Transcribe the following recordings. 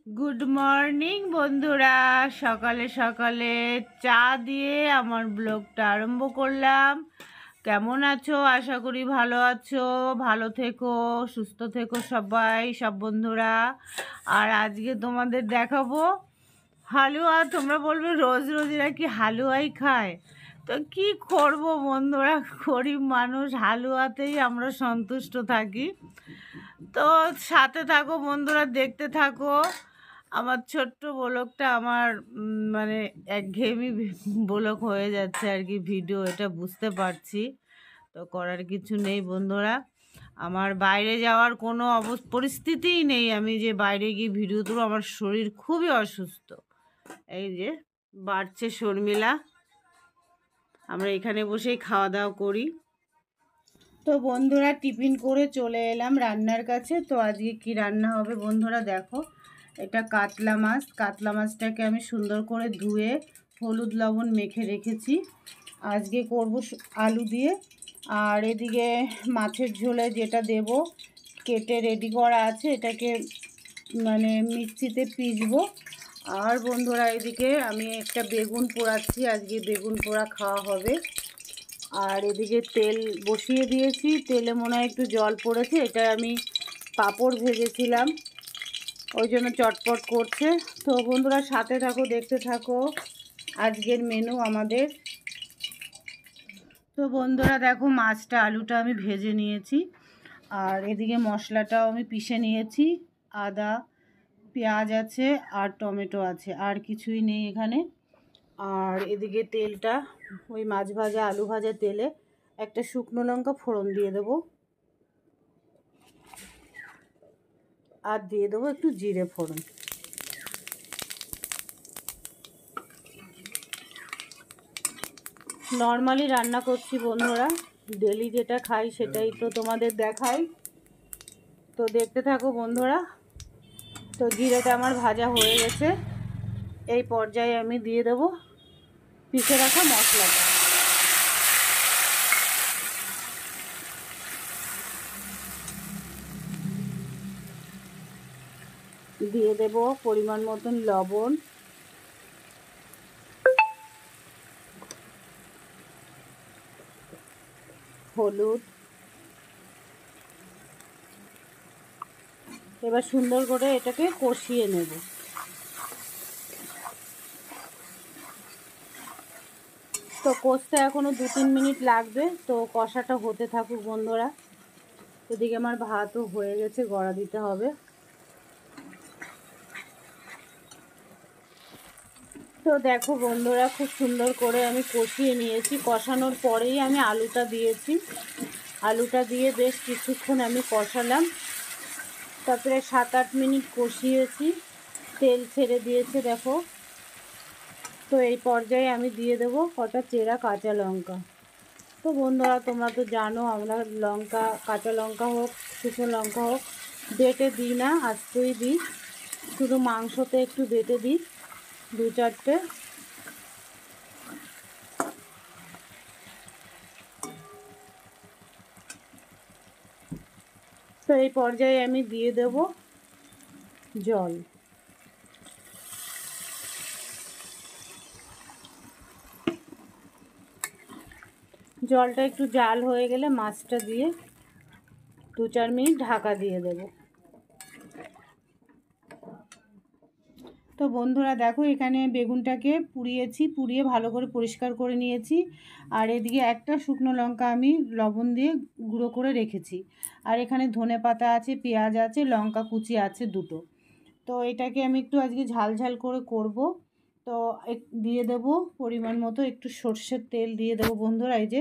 Good morning বন্ধুরা। সকালে সকালে চা দিয়ে আমার ব্লগটা আরম্ভ করলাম। কেমন আছো? আশা করি ভালো আছো। ভালো থেকো, সুস্থ থেকো সবাই, সব বন্ধুরা। আর আজকে তোমাদের দেখাবো হালুয়া। তোমরা বলবে রোজ রোজ এরা কি হালুয়াই খায়? তো কি করব বন্ধুরা, গরিব মানুষ, হালুয়াতেই আমরা সন্তুষ্ট থাকি। তো সাথে থাকো বন্ধুরা, দেখতে থাকো। আমার ছোট্ট ব্লগটা আমার মানে একঘেয়েমি ব্লগ হয়ে যাচ্ছে আর কি, ভিডিও, এটা বুঝতে পারছি। তো করার কিছু নেই বন্ধুরা, আমার বাইরে যাওয়ার কোনো পরিস্থিতিই নেই। আমি যে বাইরে গিয়ে ভিডিও দেবো, আমার শরীর খুবই অসুস্থ। এই যে বাড়ছে শর্মিলা, আমরা এখানে বসেই খাওয়া দাওয়া করি। তো বন্ধুরা টিফিন করে চলে এলাম রান্নার কাছে। তো আজকে কি রান্না হবে বন্ধুরা দেখো, এটা কাতলা মাছ। কাতলা মাছটাকে আমি সুন্দর করে ধুয়ে হলুদ লবণ মেখে রেখেছি। আজকে করব আলু দিয়ে। আর এদিকে মাছের ঝোলে যেটা দেব কেটে রেডি করা আছে, এটাকে মানে মিক্সিতে পিষবো। আর বন্ধুরা এদিকে আমি একটা বেগুন পোড়াচ্ছি, আজকে বেগুন পোড়া খাওয়া হবে। আর এদিকে তেল বসিয়ে দিয়েছি, তেলে মনে হয় একটু জল পড়েছে। এটা আমি পাঁপড় ভেজেছিলাম, ওই জন্য চটপট করছে। তো বন্ধুরা সাথে থাকো, দেখতে থাকো আজকের মেনু আমাদের। তো বন্ধুরা দেখো, মাছটা আলুটা আমি ভেজে নিয়েছি। আর এদিকে মশলাটাও আমি পিষে নিয়েছি। আদা, পেঁয়াজ আছে আর টমেটো আছে, আর কিছুই নেই এখানে। আর এদিকে তেলটা, ওই মাছ ভাজা আলু ভাজা তেলে একটা শুকনো লঙ্কা ফোড়ন দিয়ে দেবো। আর দিয়ে দেবো একটু জিরে ফোড়ন। নর্মালি রান্না করছি বন্ধুরা, ডেলি যেটা খাই সেটাই তো তোমাদের দেখাই। তো দেখতে থাকো বন্ধুরা। তো জিরেটা আমার ভাজা হয়ে গেছে। এই পর্যায়ে আমি দিয়ে দেবো পিষে রাখা মশলাটা। দিয়ে দেব পরিমাণ মতন লবণ, হলুদ। এবার সুন্দর করে এটাকে কষিয়ে নেব। তো কষতে এখনও 2-3 মিনিট লাগবে। তো কষাটা হতে থাকুক বন্ধুরা। এদিকে আমার ভাতও হয়ে গেছে, গড়া দিতে হবে। তো দেখো বন্ধুরা, খুব সুন্দর করে আমি কষিয়ে নিয়েছি। কষানোর পরেই আমি আলুটা দিয়েছি। আলুটা দিয়ে বেশ কিছুক্ষণ আমি কষালাম। তারপরে 7-8 মিনিট কষিয়েছি, তেল ছেড়ে দিয়েছে দেখো। তো এই পর্যায়ে আমি দিয়ে দেবো কটা চেরা কাঁচা লঙ্কা। তো বন্ধুরা তোমরা তো জানো, আমরা লঙ্কা, কাঁচা লঙ্কা হোক শুকনো লঙ্কা হোক, বেটে দিই না, আস্তেই দিই। শুধু মাংসতে একটু বেটে দিই 2-4টে। তো এই পর্যায়ে আমি দিয়ে দেব জল। জলটা একটু জাল হয়ে গেলে মাছটা দিয়ে 2-4 মিনিট ঢাকা দিয়ে দেব। তো বন্ধুরা দেখো, এখানে বেগুনটাকে পুড়িয়ে ভালো করে পরিষ্কার করে নিয়েছি। আর এদিকে একটা শুকনো লঙ্কা আমি লবণ দিয়ে গুঁড়ো করে রেখেছি। আর এখানে ধনে পাতা আছে, পেঁয়াজ আছে, লঙ্কা কুচি আছে 2টো। তো এটাকে আমি একটু আজকে ঝাল ঝাল করে করব। তো দিয়ে দেব পরিমাণ মতো একটু সর্ষের তেল দিয়ে দেবো বন্ধুরা। এই যে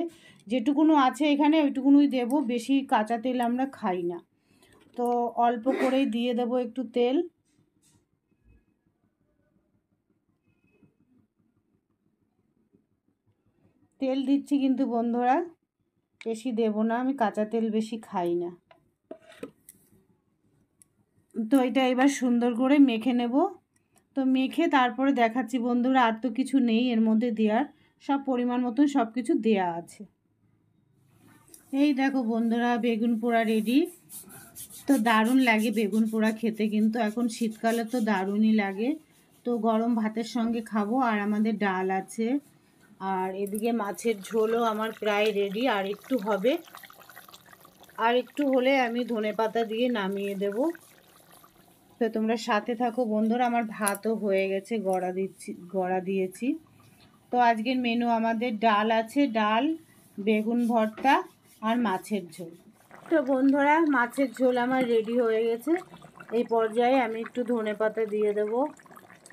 যেটুকুনো আছে এখানে ওইটুকুনুই দেব, বেশি কাঁচা তেল আমরা খাই না। তো অল্প করেই দিয়ে দেব একটু তেল। তেল দিচ্ছি কিন্তু বন্ধুরা, বেশি দেব না, আমি কাঁচা তেল বেশি খাই না। তো এটা এবার সুন্দর করে মেখে নেব। তো মেখে তারপরে দেখাচ্ছি বন্ধুরা। আর তো কিছু নেই এর মধ্যে দেওয়ার, সব পরিমাণ মতন সব কিছু দেওয়া আছে। এই দেখো বন্ধুরা, বেগুন পোড়া রেডি। তো দারুণ লাগে বেগুন পোড়া খেতে, কিন্তু এখন শীতকালে তো দারুণই লাগে। তো গরম ভাতের সঙ্গে খাবো। আর আমাদের ডাল আছে, আর এদিকে মাছের ঝোলও আমার প্রায় রেডি, আর একটু হবে। আর একটু হলে আমি ধনেপাতা দিয়ে নামিয়ে দেব। তো তোমরা সাথে থাকো বন্ধুরা। আমার ভাতও হয়ে গেছে, গড়া দিয়েছি। তো আজকের মেনু আমাদের ডাল আছে, ডাল, বেগুন ভর্তা আর মাছের ঝোল। তো বন্ধুরা, মাছের ঝোল আমার রেডি হয়ে গেছে। এই পর্যায়ে আমি একটু ধনেপাতা দিয়ে দেব।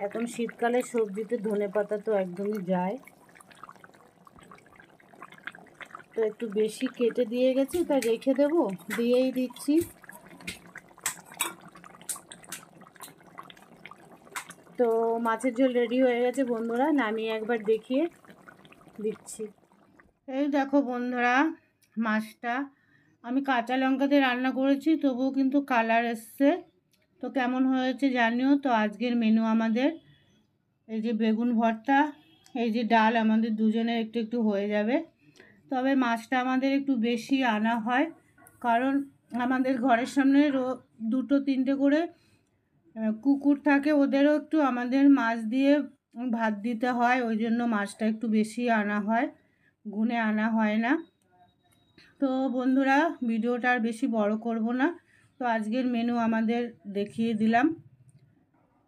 এখন শীতকালে সবজিতে ধনেপাতা তো একদমই যায়। তো একটু বেশি কেটে দিয়ে গেছি, তাই রেখে দেব, দিয়েই দিচ্ছি। তো মাছের ঝোল রেডি হয়ে গেছে বন্ধুরা, নামিয়ে একবার দেখিয়ে দিচ্ছি। এই দেখো বন্ধুরা, মাছটা আমি কাঁচা লঙ্কা দিয়ে রান্না করেছি, তবুও কিন্তু কালার এসছে। তো কেমন হয়েছে জানিও। তো আজকের মেনু আমাদের এই যে বেগুন ভর্তা, এই যে ডাল, আমাদের দুজনের একটু একটু হয়ে যাবে। তবে মাছটা আমাদের একটু বেশি আনা হয়, কারণ আমাদের ঘরের সামনে দুটো তিনটে করে কুকুর থাকে, ওদেরও একটু আমাদের মাছ দিয়ে ভাত দিতে হয়, ওই জন্য মাছটা একটু বেশি আনা হয়, গুনে আনা হয় না। তো বন্ধুরা, ভিডিওটা আর বেশি বড় করব না। তো আজকের মেনু আমাদের দেখিয়ে দিলাম।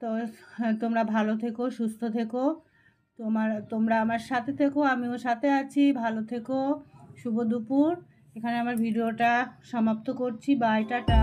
তো তোমরা ভালো থেকো, সুস্থ থেকো, তোমরা আমার সাথে থেকো, আমিও সাথে আছি। ভালো থেকো, শুভ দুপুর। এখানে আমার ভিডিওটা সমাপ্ত করছি। Bye, tata.